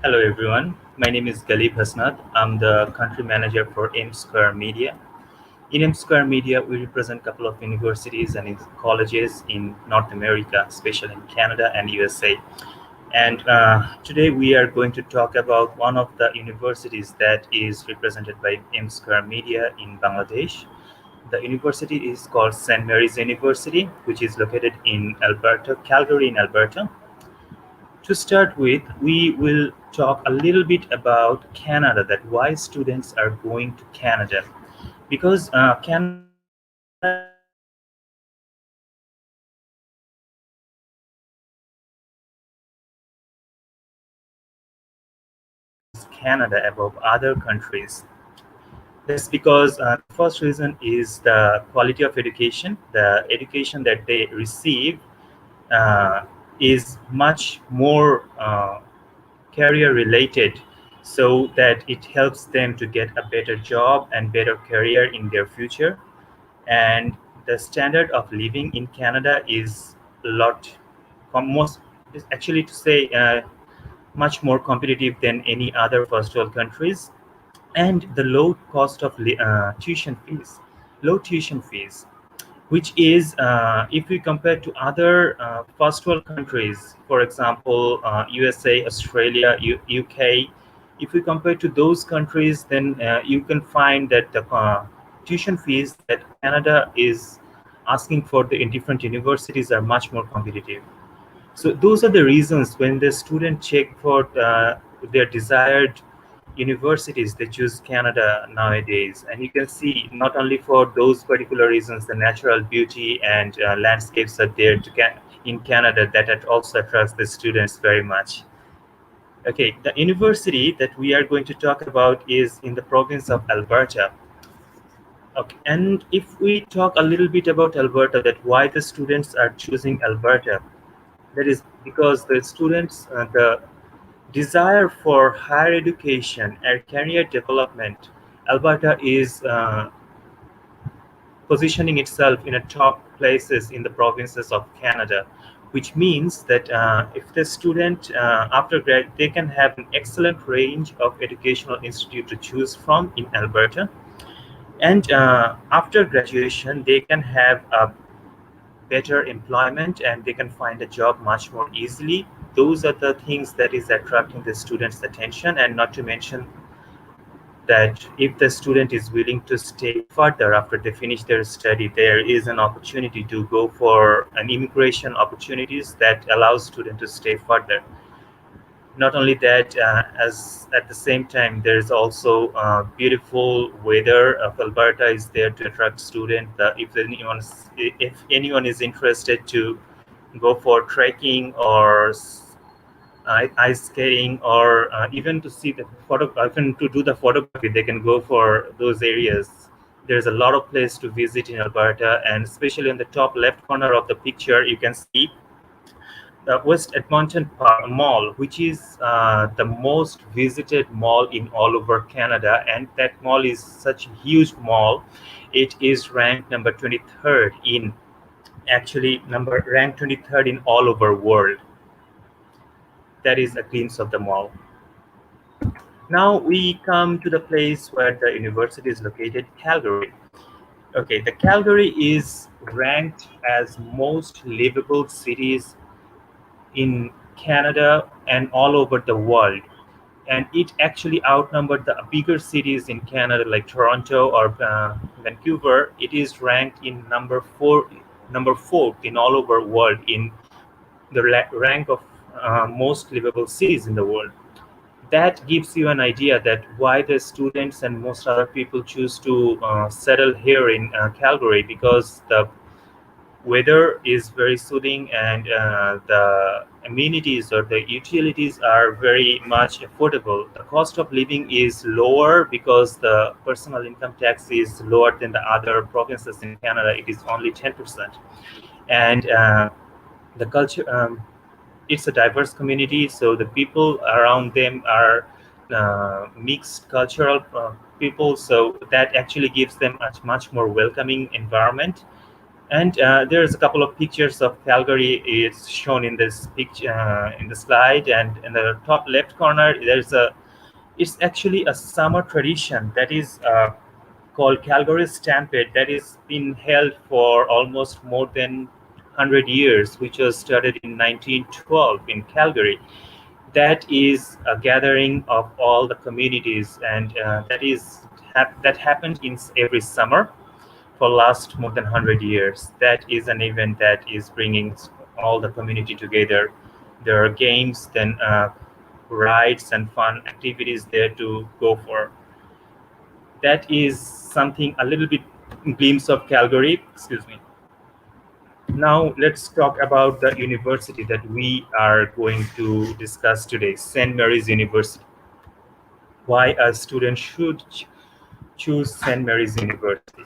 Hello everyone, my name is Galib Hasnath. I'm the country manager for M Square Media. In M Square Media, we represent a couple of universities and colleges in North America, especially in Canada and USA. And today we are going to talk about one of the universities that is represented by M Square Media in Bangladesh. The university is called St. Mary's University, which is located in Alberta, Calgary in Alberta. To start with, we will talk a little bit about Canada, that why students are going to Canada. Because Canada is Canada above other countries. That's because the first reason is the quality of education. The education that they receive uh, is much more career related, so that it helps them to get a better job and better career in their future. And the standard of living in Canada is a lot most is actually to say much more competitive than any other first world countries. And the low cost of tuition fees, which is if we compare to other first world countries, for example, USA, Australia, UK. If we compare to those countries, then you can find that the tuition fees that Canada is asking for in different universities are much more competitive. So those are the reasons when the student check for their desired universities, they choose Canada nowadays. And you can see not only for those particular reasons, the natural beauty and landscapes are there in Canada, that it also attracts the students very much. Okay, the university that we are going to talk about is in the province of Alberta. Okay, and if we talk a little bit about Alberta, that why the students are choosing Alberta, that is because the students, the desire for higher education and career development, Alberta is positioning itself in a top places in the provinces of Canada, which means that if the student after grad, they can have an excellent range of educational institute to choose from in Alberta. And after graduation, they can have a better employment and they can find a job much more easily. Those are the things that is attracting the students' attention. And not to mention that if the student is willing to stay further after they finish their study, there is an opportunity to go for an immigration opportunities that allows students to stay further. Not only that, as at the same time, there's also beautiful weather of Alberta is there to attract students. If anyone is interested to go for trekking or ice skating, or even to see the even to do the photography, they can go for those areas. There's a lot of place to visit in Alberta, and especially on the top left corner of the picture, you can see the West Edmonton Mall, which is the most visited mall in all over Canada, and that mall is such a huge mall. It is ranked number 23rd in actually number ranked 23rd in all over world. That is a glimpse of the mall. Now we come to the place where the university is located, Calgary. Okay, the Calgary is ranked as most livable cities in Canada and all over the world. And it actually outnumbered the bigger cities in Canada like Toronto or Vancouver. It is ranked in number fourth in all over world in the rank of most livable cities in the world. That gives you an idea that why the students and most other people choose to settle here in Calgary, because the weather is very soothing and the amenities or the utilities are very much affordable. The cost of living is lower because the personal income tax is lower than the other provinces in Canada. It is only 10%. And the culture, it's a diverse community, so the people around them are mixed cultural people, so that actually gives them a much more welcoming environment. And there's a couple of pictures of Calgary. It's shown in this picture in the slide, and in the top left corner, it's actually a summer tradition that is called Calgary Stampede that is been held for almost more than 100 years, which was started in 1912 in Calgary. That is a gathering of all the communities, and that happened in every summer for last more than 100 years. That is an event that is bringing all the community together. There are games, then rides and fun activities there to go for. That is something a little bit glimpse of Calgary. Excuse me. Now let's talk about the university that we are going to discuss today, St. Mary's University. Why a student should choose St. Mary's University.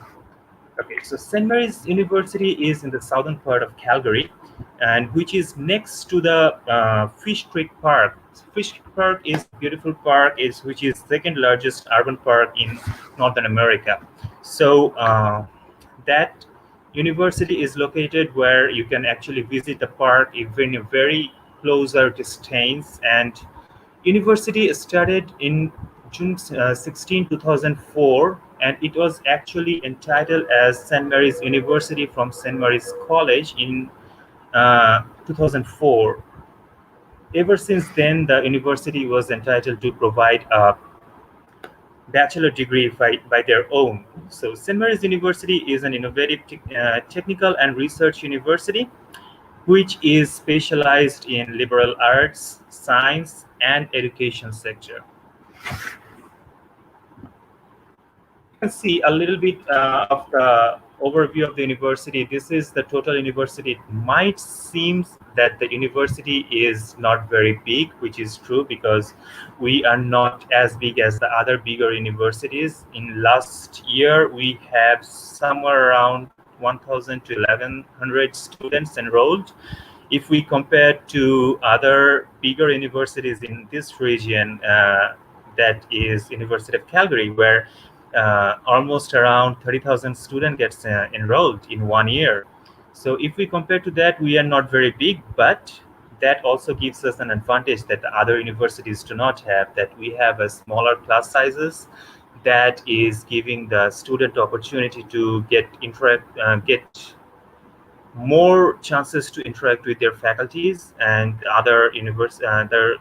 Okay, so St. Mary's University is in the southern part of Calgary, and which is next to the Fish Creek Park. Fish Creek Park is a beautiful park, which is second largest urban park in Northern America. So that university is located where you can actually visit the park even a very closer distance. And university started in June 16, 2004, and it was actually entitled as St. Mary's University from St. Mary's College in 2004. Ever since then, the university was entitled to provide a bachelor degree by their own. So St. Mary's University is an innovative technical and research university which is specialized in liberal arts, science, and education sector. Can see a little bit of the overview of the university. This is the total university. It might seem that the university is not very big, which is true because we are not as big as the other bigger universities. In last year, we have somewhere around 1,000 to 1,100 students enrolled. If we compare to other bigger universities in this region, that is University of Calgary, where almost around 30,000 students gets enrolled in 1 year. So if we compare to that, we are not very big, but that also gives us an advantage that the other universities do not have, that we have a smaller class sizes that is giving the student opportunity to get more chances to interact with their faculties and other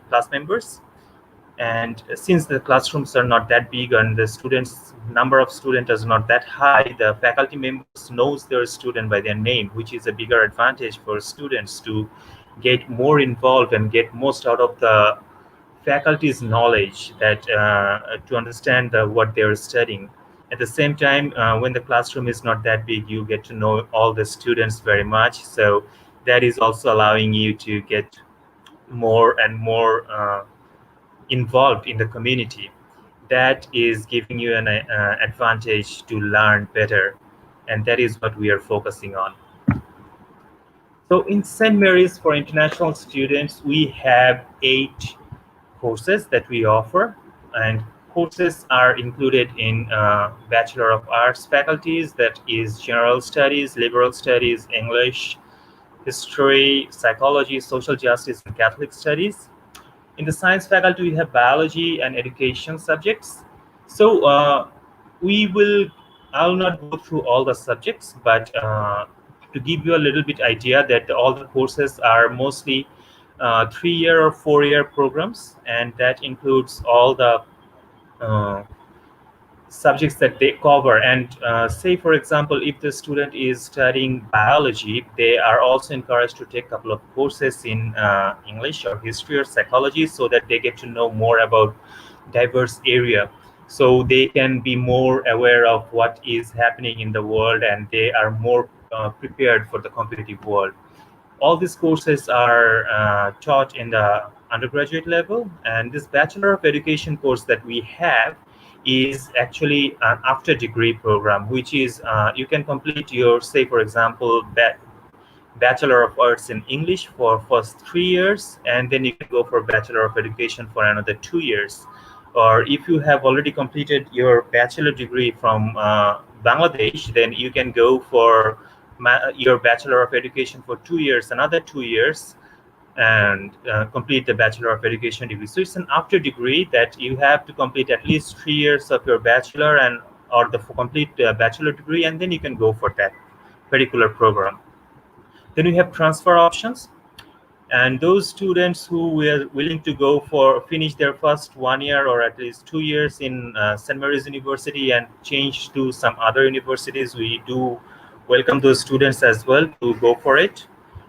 class members. And since the classrooms are not that big and the students number of students is not that high, the faculty members knows their student by their name, which is a bigger advantage for students to get more involved and get most out of the faculty's knowledge, that to understand what they're studying. At the same time, when the classroom is not that big, you get to know all the students very much, so that is also allowing you to get more and more involved in the community. That is giving you an advantage to learn better, and that is what we are focusing on. So in St. Mary's, for international students, we have 8 courses that we offer, and courses are included in Bachelor of Arts faculties, that is General Studies, Liberal Studies, English, History, Psychology, Social Justice, and Catholic Studies. In the science faculty, we have biology and education subjects. So I'll not go through all the subjects, but to give you a little bit idea that all the courses are mostly 3-year or 4-year programs, and that includes all the uh, subjects that they cover. And say, for example, if the student is studying biology, they are also encouraged to take a couple of courses in English or history or psychology, so that they get to know more about diverse area, so they can be more aware of what is happening in the world, and they are more prepared for the competitive world. All these courses are taught in the undergraduate level, and this Bachelor of Education course that we have is actually an after degree program, which is you can complete your, say, for example, Bachelor of Arts in English for first 3 years, and then you can go for Bachelor of Education for another 2 years. Or if you have already completed your bachelor degree from Bangladesh, then you can go for your Bachelor of Education for 2 years, another 2 years, and complete the Bachelor of Education degree. So it's an after degree that you have to complete at least 3 years of your bachelor and or the complete bachelor degree, and then you can go for that particular program. Then we have transfer options, and those students who were willing to go for finish their first 1 year or at least 2 years in St. Mary's University and change to some other universities, we do welcome those students as well to go for it,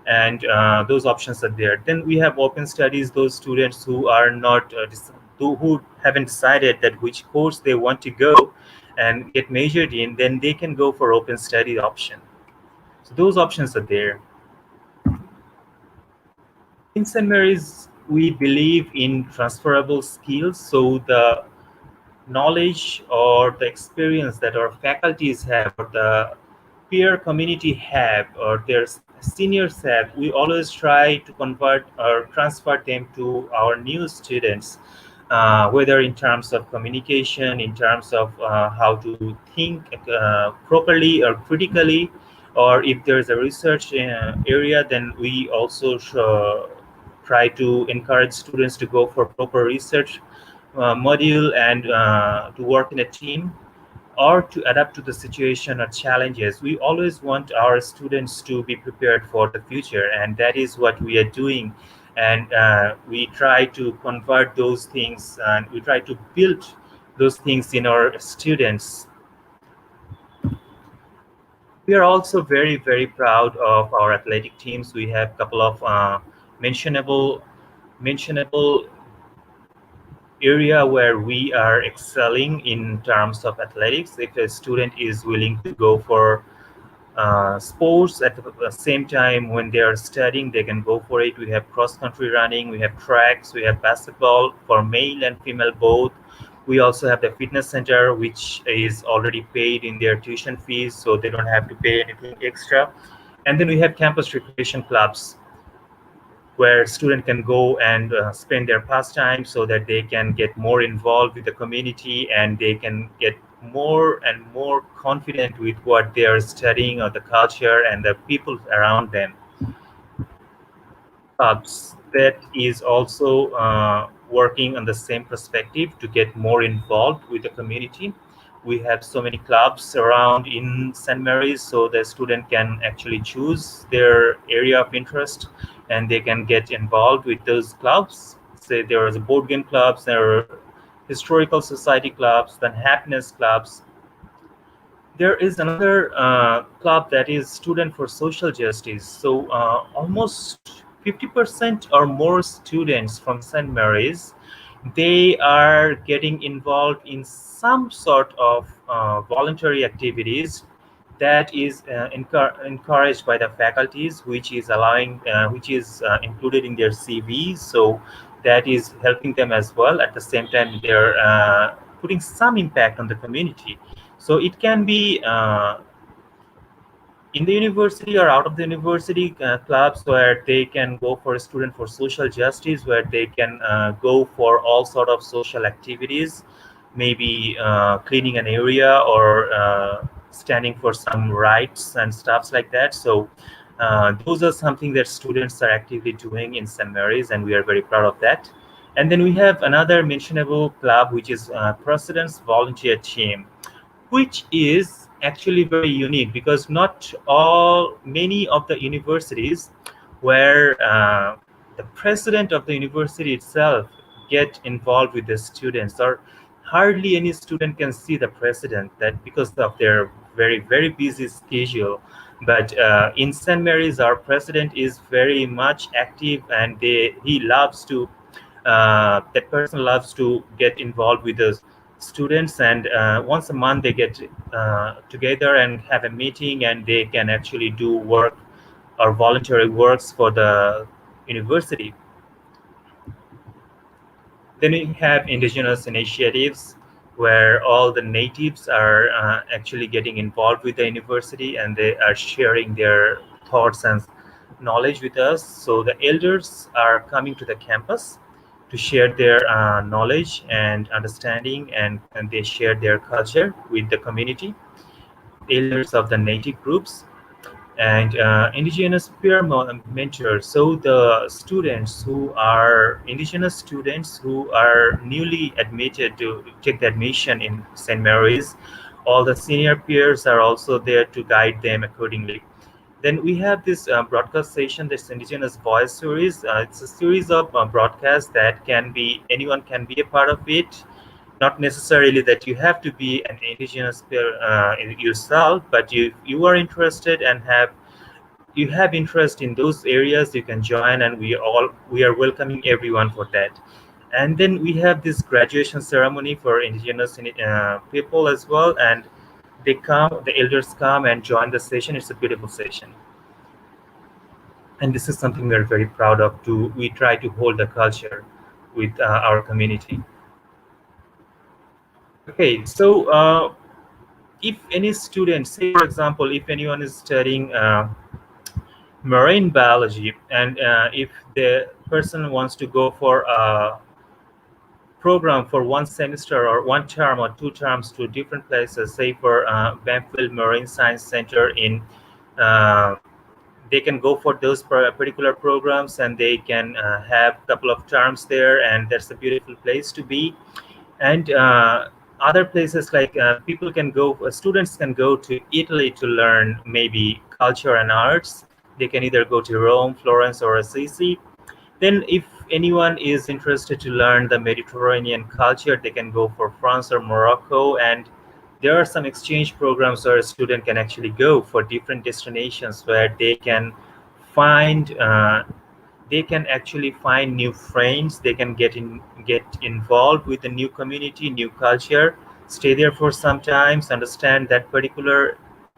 and those options are there. Then we have open studies, those students who are not who haven't decided that which course they want to go and get majored in, then they can go for open study option. So those options are there. In St. Mary's, we believe in transferable skills. So the knowledge or the experience that our faculties have, or the peer community have, or their seniors have, we always try to convert or transfer them to our new students, whether in terms of communication, in terms of how to think properly or critically, or if there's a research area, then we also try to encourage students to go for proper research module and to work in a team or to adapt to the situation or challenges. We always want our students to be prepared for the future, and that is what we are doing. And we try to convert those things, and we try to build those things in our students. We are also very, very proud of our athletic teams. We have a couple of mentionable area where we are excelling in terms of athletics. If a student is willing to go for sports at the same time when they are studying, they can go for it. We have cross country running, we have tracks, we have basketball for male and female both. We also have the fitness center, which is already paid in their tuition fees, so they don't have to pay anything extra. And then we have campus recreation clubs, where students can go and spend their pastime, so that they can get more involved with the community and they can get more and more confident with what they are studying or the culture and the people around them. Clubs that is also working on the same perspective to get more involved with the community. We have so many clubs around in St. Mary's, so the student can actually choose their area of interest and they can get involved with those clubs. Say there are board game clubs, there are historical society clubs, then happiness clubs. There is another club that is Student for Social Justice. So almost 50% or more students from St. Mary's, they are getting involved in some sort of voluntary activities that is encouraged by the faculties, which is included in their CVs. So that is helping them as well. At the same time, they're putting some impact on the community. So it can be in the university or out of the university clubs, where they can go for a student for social justice, where they can go for all sort of social activities, maybe cleaning an area or standing for some rights and stuffs like that. So those are something that students are actively doing in St. Mary's, and we are very proud of that. And then we have another mentionable club, which is President's Volunteer Team, which is actually very unique because not all many of the universities where the president of the university itself get involved with the students, or hardly any student can see the president, that because of their very busy schedule. But in St. Mary's, our president is very much active, and he loves to that person loves to get involved with the students, and once a month they get together and have a meeting, and they can actually do work or voluntary works for the university. Then we have Indigenous Initiatives, where all the natives are actually getting involved with the university, and they are sharing their thoughts and knowledge with us. So the elders are coming to the campus to share their knowledge and understanding, and they share their culture with the community, elders of the native groups, and indigenous peer mentors. So the students who are indigenous students who are newly admitted to take the admission in St. Mary's, all the senior peers are also there to guide them accordingly. Then we have this broadcast session, this Indigenous Voice series. It's a series of broadcasts that can be, anyone can be a part of it. Not necessarily that you have to be an indigenous peer yourself, but you are interested and have interest in those areas, you can join, and we are welcoming everyone for that. And then we have this graduation ceremony for indigenous people as well, and the elders come and join the session. It's a beautiful session, and this is something we're very proud of. We try to hold the culture with our community. Okay, so if any student, say for example, if anyone is studying marine biology, and if the person wants to go for a program for one semester or one term or two terms to different places, say for Banfield Marine Science Center in they can go for those particular programs, and they can have a couple of terms there, and that's a beautiful place to be. And other places like students can go to Italy to learn maybe culture and arts. They can either go to Rome, Florence, or Assisi. Then if anyone is interested to learn the Mediterranean culture, they can go for France or Morocco. And there are some exchange programs where a student can actually go for different destinations where find they can actually find new friends. They can get involved with the new community, new culture, stay there for some times, understand that particular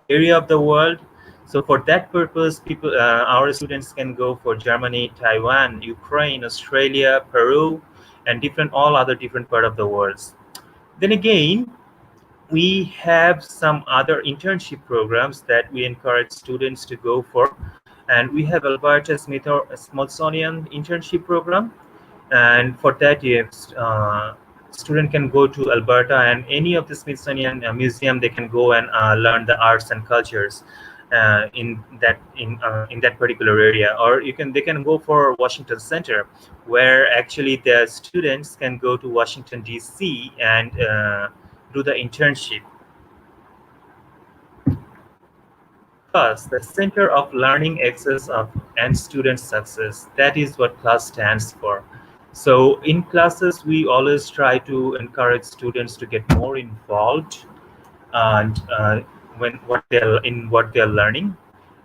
area of the world. So for that purpose, our students can go for Germany, Taiwan, Ukraine, Australia, Peru, and all other different part of the world. Then again, we have some other internship programs that we encourage students to go for. And we have Alberta Smithsonian internship program. And for that, student can go to Alberta, and any of the Smithsonian museum, they can go and learn the arts and cultures in that particular area. Or they can go for Washington Center, where actually the students can go to Washington DC and do the internship. CLASS, the Center of Learning Access and Student Success. That is what CLASS stands for. So in classes, we always try to encourage students to get more involved and what they're learning.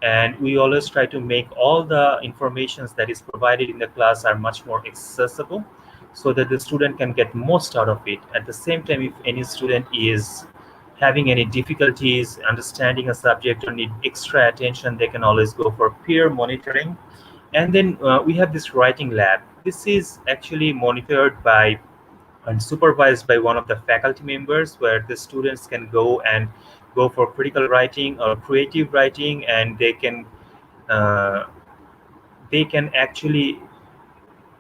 And we always try to make all the informations that is provided in the class are much more accessible, so that the student can get most out of it. At the same time, if any student is having any difficulties understanding a subject or need extra attention, they can always go for peer monitoring. And then we have this writing lab. This is actually monitored by and supervised by one of the faculty members, where the students can go for critical writing or creative writing, and uh, they can actually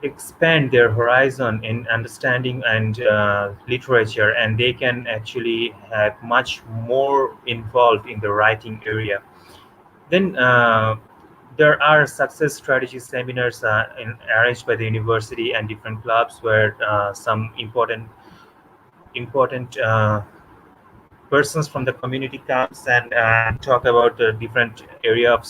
expand their horizon in understanding and literature, and they can actually have much more involved in the writing area. Then There are success strategy seminars arranged by the university and different clubs where some important persons from the community comes and talk about the different area of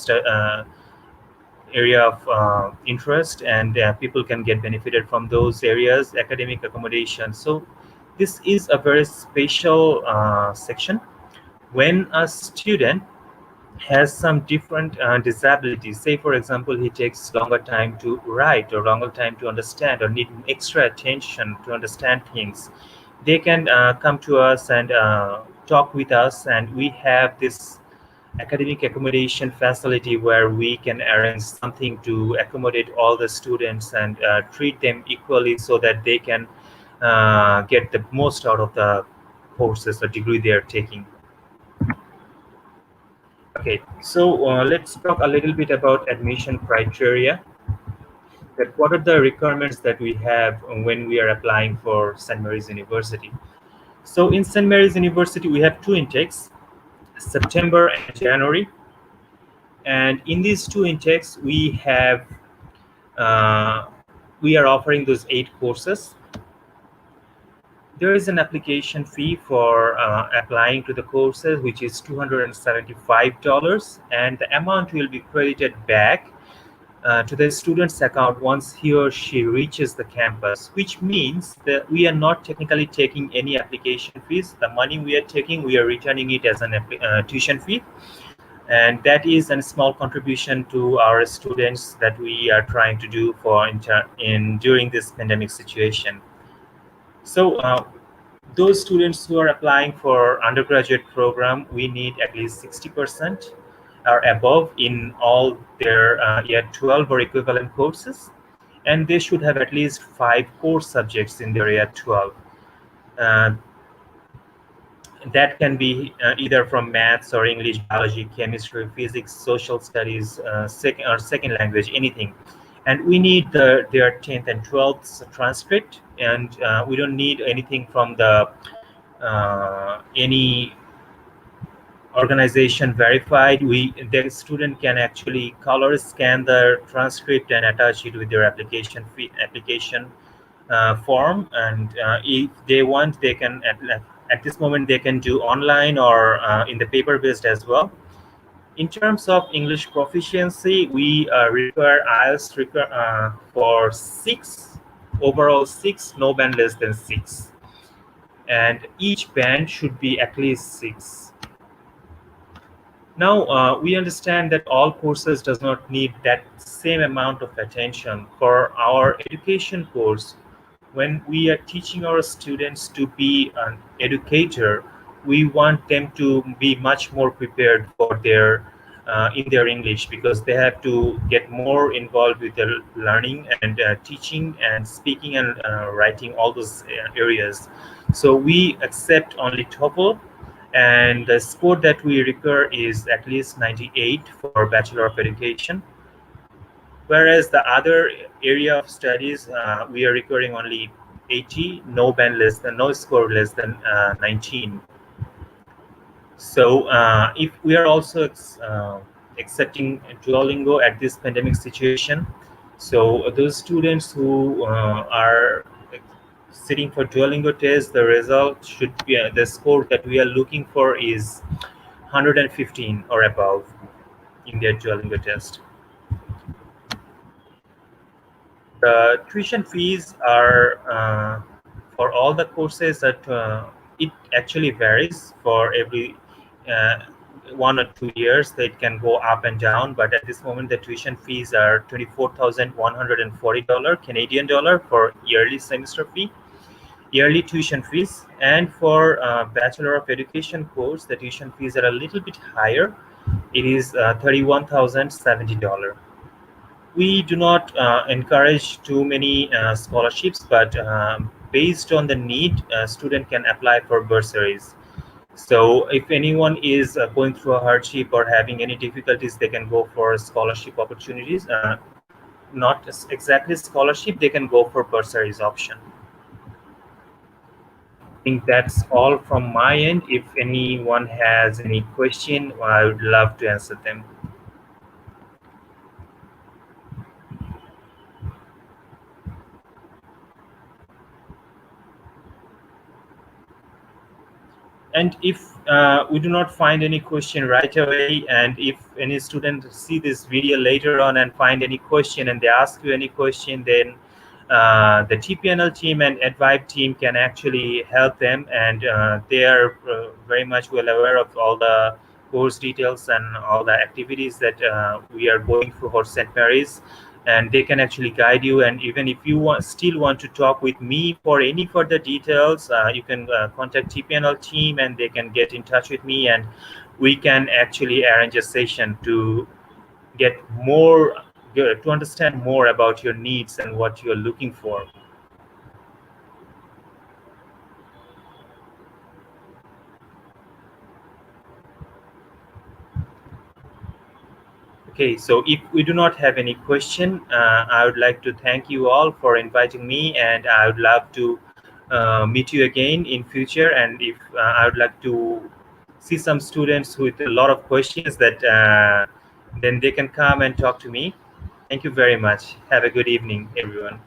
interest, and people can get benefited from those areas, academic accommodation. So this is a very special section when a student has some different disabilities. Say for example, he takes longer time to write or longer time to understand or need extra attention to understand things, they can come to us and talk with us, and we have this academic accommodation facility where we can arrange something to accommodate all the students and treat them equally so that they can get the most out of the courses or degree they are taking. Okay, so let's talk a little bit about admission criteria. That what are the requirements that we have when we are applying for St. Mary's University? So in St. Mary's University, we have two intakes, September and January. And in these two intakes, we are offering those 8 courses. There is an application fee for applying to the courses, which is $275, and the amount will be credited back to the student's account once he or she reaches the campus, which means that we are not technically taking any application fees. The money we are taking, we are returning it as an tuition fee, and that is a small contribution to our students that we are trying to do for during this pandemic situation. So those students who are applying for undergraduate program, we need at least 60% or above in all their year 12 or equivalent courses, and they should have at least 5 core subjects in their year 12. That can be either from maths or English, biology, chemistry, physics, social studies, second language, anything. And we need their 10th and 12th transcript, and we don't need anything from the any organization verified. The student can actually color scan the transcript and attach it with their application form, and if they want, they can at this moment they can do online or in the paper based as well. In terms of English proficiency, we require IELTS for 6, overall 6, no band less than 6, and each band should be at least 6. Now, we understand that all courses does not need that same amount of attention. For our education course, when we are teaching our students to be an educator, we want them to be much more prepared for their in their English, because they have to get more involved with their learning and teaching and speaking and writing, all those areas. So we accept only TOEFL, and the score that we require is at least 98 for Bachelor of Education. Whereas the other area of studies, we are requiring only 80, no score less than 19. So if we are also accepting Duolingo at this pandemic situation, so those students who are sitting for Duolingo test, the result should be the score that we are looking for is 115 or above in their Duolingo test. The tuition fees are for all the courses that it actually varies for every 1 or 2 years. They can go up and down, but at this moment the tuition fees are $24,140 Canadian dollar for yearly semester fee, yearly tuition fees. And for Bachelor of Education course, the tuition fees are a little bit higher. It is $31,070. We do not encourage too many scholarships, but based on the need, a student can apply for bursaries. So if anyone is going through a hardship or having any difficulties, they can go for scholarship opportunities. Not exactly scholarship, they can go for bursaries option. I think that's all from my end. If anyone has any question, I would love to answer them. And if we do not find any question right away, and if any student see this video later on and find any question and they ask you any question, then the TPNL team and Edvive team can actually help them, and they are very much well aware of all the course details and all the activities that we are going through for St. Mary's, and they can actually guide you. And even if you still want to talk with me for any further details, you can contact TPNL team and they can get in touch with me, and we can actually arrange a session to get more, to understand more about your needs and what you're looking for. Okay, so if we do not have any question, I would like to thank you all for inviting me, and I would love to meet you again in future. And if I would like to see some students with a lot of questions, that then they can come and talk to me. Thank you very much. Have a good evening, everyone.